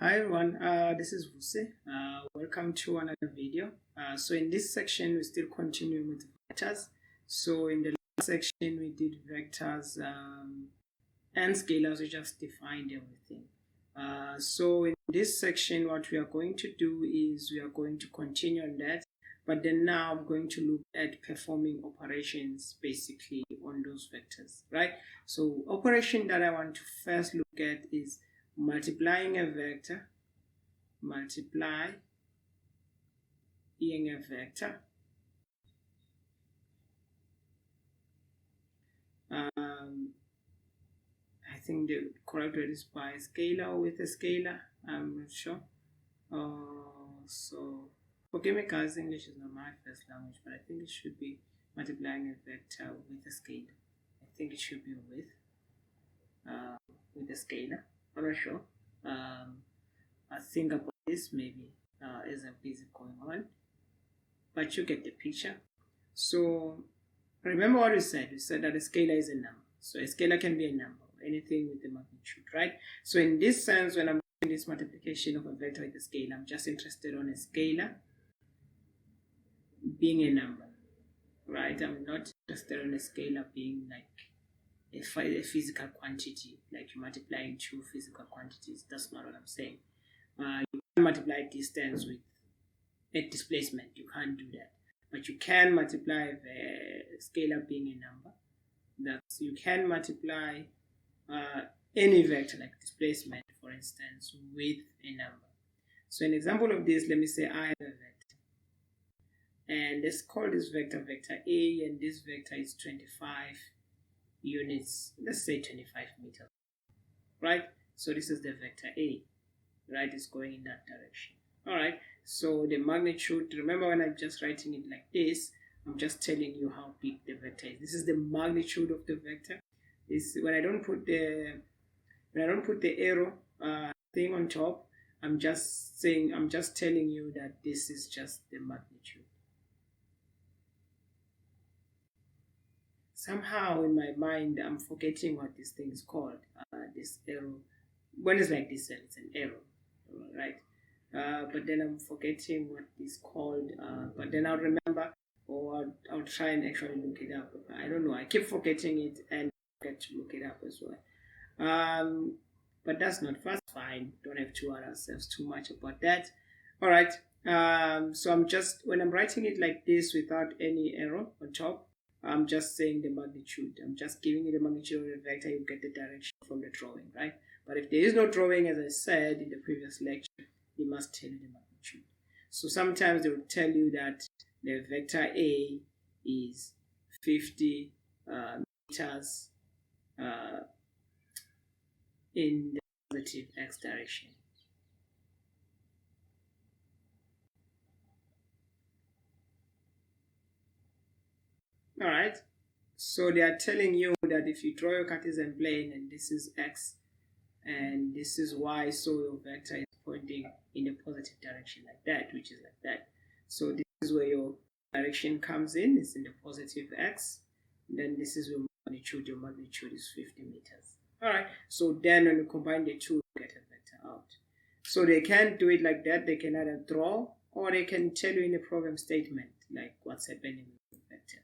Hi everyone, this is Vuse. Welcome to another video. So in this section, we still continue with vectors. So in the last section, we did vectors and scalars. We just defined everything. So in this section, what we are going to do is we are going to continue on that. But then now I'm going to look at performing operations basically on those vectors, right? So operation that I want to first look at is multiplying a vector, multiplying a vector, I think the correct word is by a scalar with a scalar, I'm not sure. So forgive me guys, English is not my first language, but I think it should be multiplying a vector with a scalar. I think it should be with a scalar. I'm not sure. I think about this maybe as I'm busy going on, but you get the picture. So remember what we said. We said that a scalar is a number. So a scalar can be a number, anything with a magnitude, right? So in this sense, when I'm doing this multiplication of a vector with a scalar, I'm just interested on a scalar being a number, right? I'm not interested on a scalar being like a physical quantity, like you're multiplying two physical quantities. That's not what I'm saying. You can't multiply distance with a displacement. You can't do that. But you can multiply the scalar being a number. That's you can multiply any vector like displacement, for instance, with a number. So an example of this, let me say I have a vector. And let's call this vector vector A, and this vector is 25 units, let's say 25 meters, right? So this is the vector A, right? It's going in that direction. All right, so the magnitude, remember when I'm just writing it like this, I'm just telling you how big the vector is. This is the magnitude of the vector. This when I don't put the arrow thing on top, I'm just telling you that this is just the magnitude. Somehow in my mind, I'm forgetting what this thing is called. This arrow. When it's like this, it's an arrow, right? But then I'm forgetting what it's called. But then I'll remember, or I'll try and actually look it up. I don't know. I keep forgetting it and forget to look it up as well. But that's fine. Don't have to worry ourselves too much about that. All right. So I'm just, when I'm writing it like this without any arrow on top, I'm just saying the magnitude. I'm just giving you the magnitude of the vector. You get the direction from the drawing, right? But if there is no drawing, as I said in the previous lecture, they must tell you the magnitude. So sometimes they will tell you that the vector A is 50 meters in the positive x direction. All right, so they are telling you that if you draw your Cartesian plane and this is x and this is y, so your vector is pointing in the positive direction like that, which is like that. So this is where your direction comes in, it's in the positive x. Then this is your magnitude is 50 meters. All right, so then when you combine the two, you get a vector out. So they can do it like that. They can either draw, or they can tell you in a program statement like what's happening with the vector.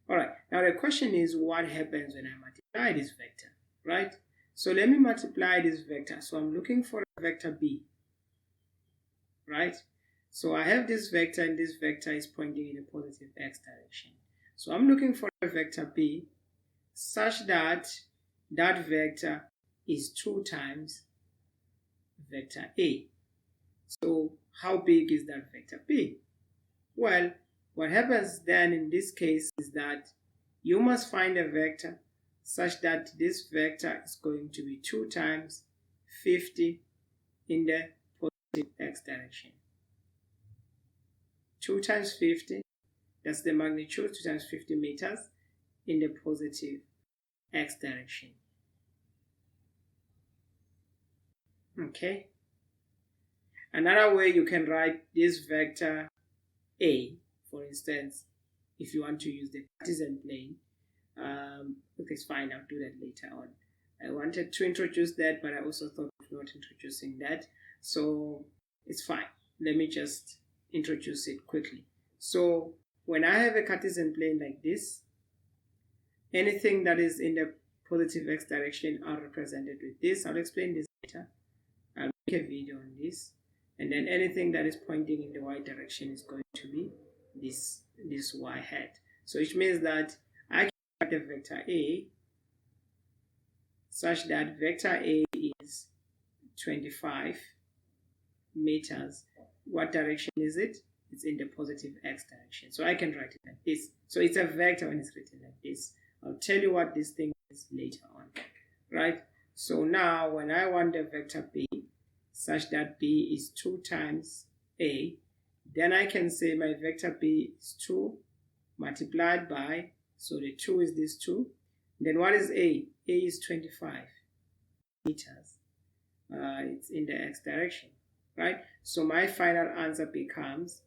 All right, now the question is, what happens when I multiply this vector, right? So let me multiply this vector. So I'm looking for a vector B, right? So I have this vector, and this vector is pointing in a positive x direction. So I'm looking for a vector B such that that vector is 2 times vector A. So how big is that vector B? Well, what happens then in this case is that you must find a vector such that this vector is going to be 2 times 50 in the positive x direction. 2 times 50, that's the magnitude, 2 times 50 meters in the positive x direction. Okay. Another way you can write this vector A, for instance, if you want to use the Cartesian plane. Okay, it's fine, I'll do that later on. I wanted to introduce that, but I also thought of not introducing that. So it's fine. Let me just introduce it quickly. So when I have a Cartesian plane like this, anything that is in the positive x direction are represented with this. I'll explain this later. I'll make a video on this. And then anything that is pointing in the y direction is going to be this y hat. So which means that I can write a vector A such that vector A is 25 meters. What direction is it? It's in the positive x direction. So I can write it like this. So it's a vector when it's written like this. I'll tell you what this thing is later on, right? So now when I want a vector B such that B is 2 times A, then I can say my vector B is 2 multiplied by, so the 2 is this 2. Then what is A? A is 25 meters. It's in the x direction, right? So my final answer becomes,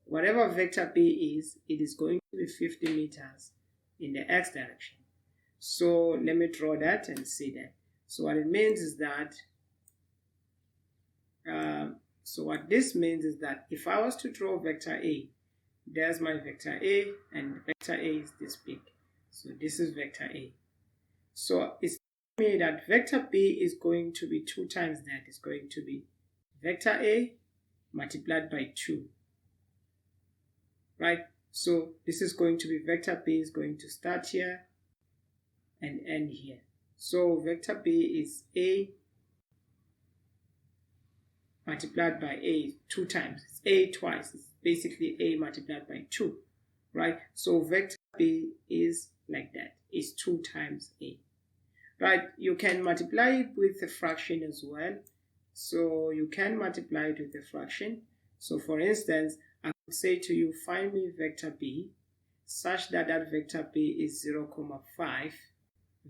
whatever vector B is, it is going to be 50 meters in the x direction. So let me draw that and see that. So what it means is that, what this means is that if I was to draw vector A, there's my vector A, and vector A is this big. So this is vector A. So it's telling me that vector B is going to be 2 times that. It's going to be vector A multiplied by 2. Right? So this is going to be vector B is going to start here and end here. So vector B is A multiplied by A 2 times. It's A twice. It's basically A multiplied by 2. Right? So vector B is like that. It's 2 times A. Right? You can multiply it with a fraction as well. So you can multiply it with a fraction. So for instance, I could say to you, find me vector B such that that vector B is 0,5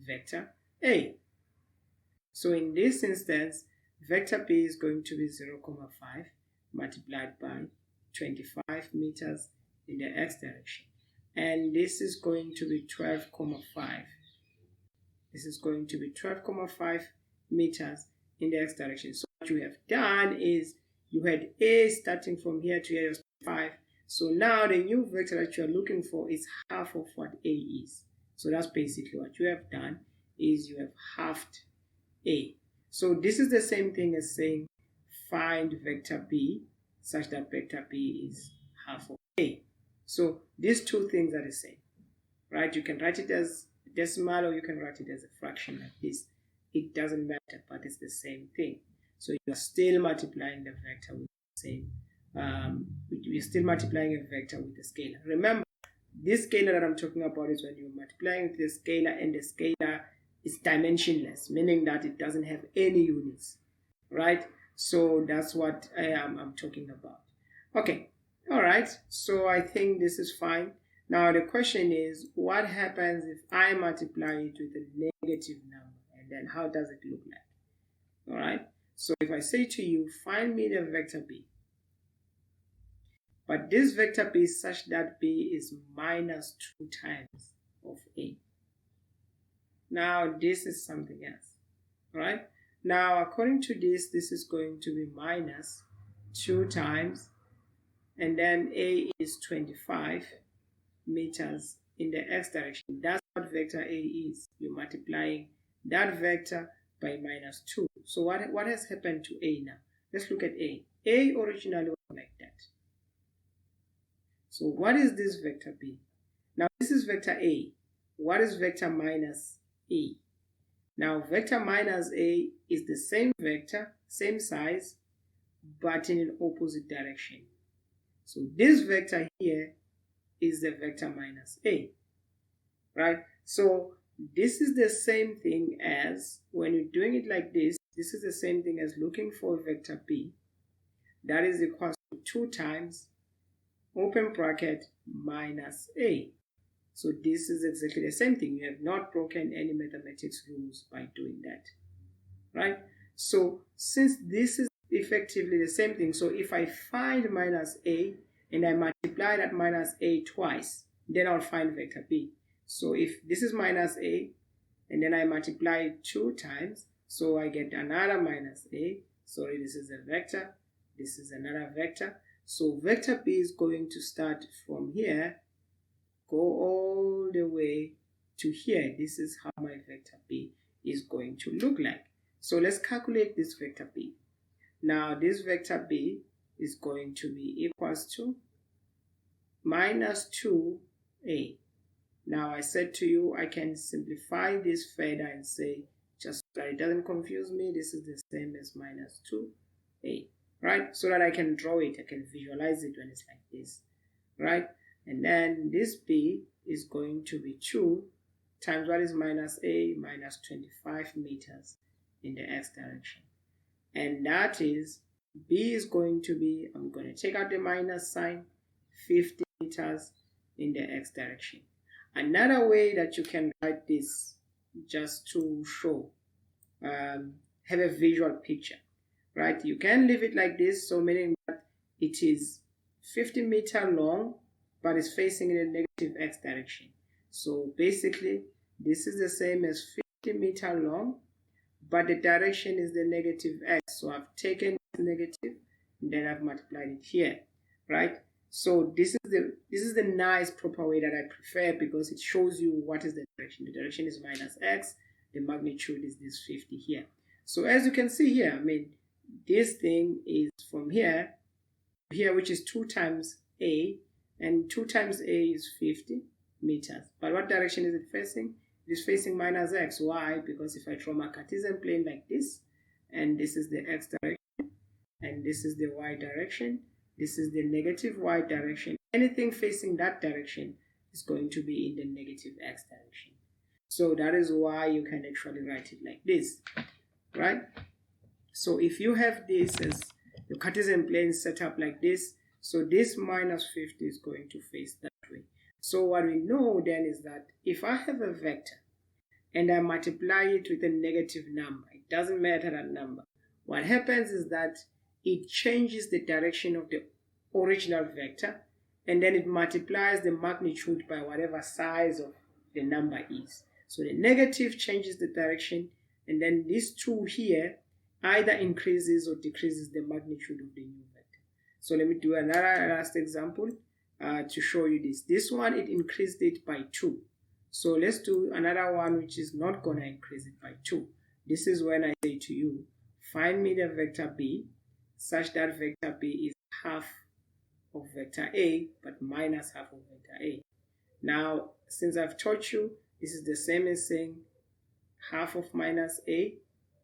vector A. So in this instance, vector B is going to be 0,5 multiplied by 25 meters in the x direction. And this is going to be 12,5. This is going to be 12,5 meters in the x direction. So what you have done is you had A starting from here to here, 5. So now the new vector that you are looking for is half of what A is. So that's basically what you have done, is you have halved A. So this is the same thing as saying find vector B such that vector B is half of A. So these two things are the same, right? You can write it as decimal or you can write it as a fraction like this. It doesn't matter, but it's the same thing. So you're still multiplying the vector with the same, you're still multiplying a vector with the scalar. Remember, this scalar that I'm talking about is when you're multiplying with the scalar and the scalar is dimensionless, meaning that it doesn't have any units, right? So that's what I'm talking about. Okay, all right, so I think this is fine. Now the question is, what happens if I multiply it with a negative number? And then how does it look like? All right, so if I say to you, find me the vector B, but this vector B is such that B is minus 2 times of A. Now this is something else, all right? Now according to this is going to be minus 2 times, and then A is 25 meters in the x direction. That's what vector A is. You're multiplying that vector by minus 2. So what has happened to A now? Let's look at A. A originally was like that. So what is this vector B? Now this is vector A. What is vector minus A? Now vector minus A is the same vector, same size, but in an opposite direction. So this vector here is the vector minus A, right? So this is the same thing as, when you're doing it like this is the same thing as looking for vector B. That is equal to 2 times, open bracket, minus A. So this is exactly the same thing. You have not broken any mathematics rules by doing that, right? So since this is effectively the same thing, so if I find minus A and I multiply that minus A twice, then I'll find vector B. So if this is minus A and then I multiply it 2 times, so I get another minus A. Sorry, this is a vector. This is another vector. So vector B is going to start from here, go all the way to here. This is how my vector B is going to look like. So let's calculate this vector B. Now this vector B is going to be equals to minus 2a. Now I said to you I can simplify this further and say, just so that it doesn't confuse me, this is the same as minus 2a, right? So that I can draw it, I can visualize it when it's like this, right? And then this b is going to be 2 times what is minus a, minus 25 meters in the x direction. And that is, b is going to be, I'm going to take out the minus sign, 50 meters in the x direction. Another way that you can write this, just to show, have a visual picture, right? You can leave it like this, so meaning that it is 50 meters long, but it's facing in the negative x direction. So basically, this is the same as 50 meters long, but the direction is the negative x. So I've taken this negative, and then I've multiplied it here, right? So this is the nice proper way that I prefer, because it shows you what is the direction. The direction is minus x, the magnitude is this 50 here. So as you can see here, I mean, this thing is from here to here, which is 2 times a, and 2 times a is 50 meters. But what direction is it facing? It is facing minus x. Why? Because if I draw my Cartesian plane like this, and this is the x direction, and this is the y direction, this is the negative y direction, anything facing that direction is going to be in the negative x direction. So that is why you can actually write it like this, right? So if you have this as the Cartesian plane set up like this, so this minus 50 is going to face that way. So what we know then is that if I have a vector and I multiply it with a negative number, it doesn't matter that number, what happens is that it changes the direction of the original vector, and then it multiplies the magnitude by whatever size of the number is. So the negative changes the direction, and then this 2 here either increases or decreases the magnitude of the new vector. So let me do another last example to show you this. This one, it increased it by 2. So let's do another one which is not going to increase it by 2. This is when I say to you, find me the vector b, such that vector b is half of vector a, but minus half of vector a. Now, since I've taught you, this is the same as saying half of minus a.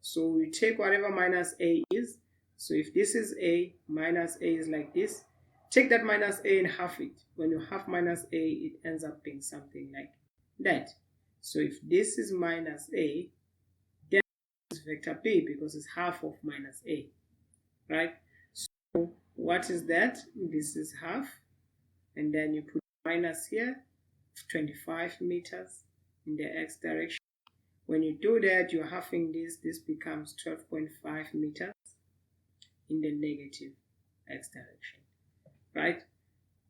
So we take whatever minus a is. So if this is a, minus a is like this. Take that minus a and half it. When you half minus a, it ends up being something like that. So if this is minus a, then it's vector b, because it's half of minus a, right? So what is that? This is half, and then you put minus here, 25 meters in the x direction. When you do that, you're halving this becomes 12.5 meters in the negative x direction, right?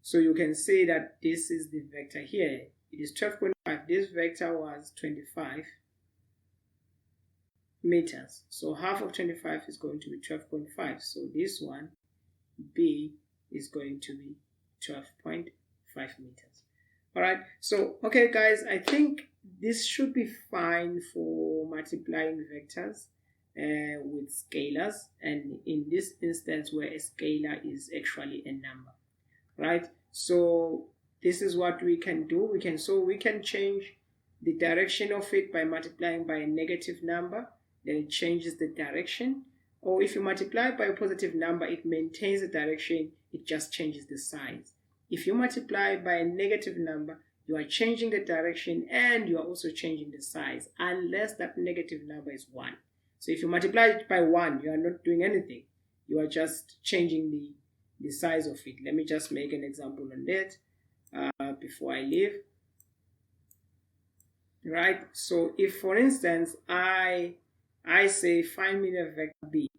So you can say that this is the vector here. It is 12.5. This vector was 25 meters. So half of 25 is going to be 12.5. So this one, b, is going to be 12.5 meters. All right. So, okay, guys, I think this should be fine for multiplying vectors with scalars, and in this instance where a scalar is actually a number, right? So this is what we can do. We can change the direction of it by multiplying by a negative number, then it changes the direction. Or if you multiply by a positive number, it maintains the direction, it just changes the size. If you multiply by a negative number, you are changing the direction and you are also changing the size, unless that negative number is 1. So if you multiply it by 1, you are not doing anything. You are just changing the size of it. Let me just make an example on that before I leave. Right? So if, for instance, I say find me the vector b,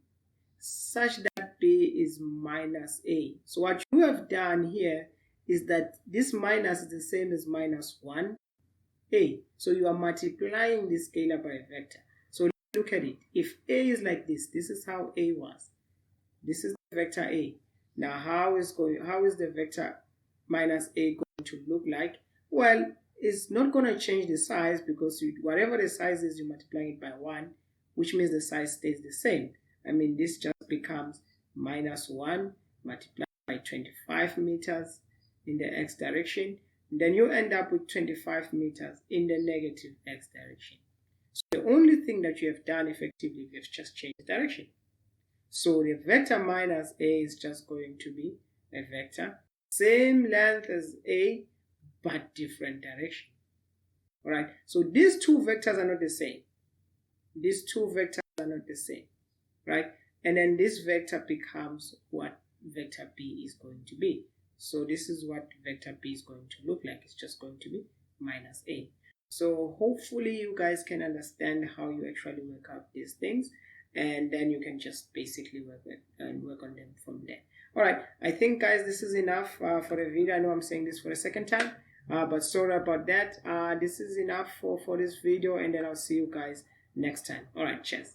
such that b is minus a. So what you have done here is that this minus is the same as minus 1a. So you are multiplying the scalar by a vector. So look at it. If A is like this is how A was. This is the vector A. Now how is the vector minus A going to look like? Well, it's not going to change the size, because whatever the size is, you multiply it by 1, which means the size stays the same. I mean, this just becomes minus 1 multiplied by 25 meters in the x direction. And then you end up with 25 meters in the negative x direction. So the only thing that you have done effectively is just change the direction. So the vector minus A is just going to be a vector, same length as A, but different direction. All right, so these two vectors are not the same. These two vectors are not the same, right? And then this vector becomes what vector B is going to be. So this is what vector B is going to look like. It's just going to be minus A. So hopefully you guys can understand how you actually work out these things, and then you can just basically work on them from there. All right, I think, guys, this is enough for the video. I know I'm saying this for the second time, but sorry about that. This is enough for this video, and then I'll see you guys next time. All right, cheers.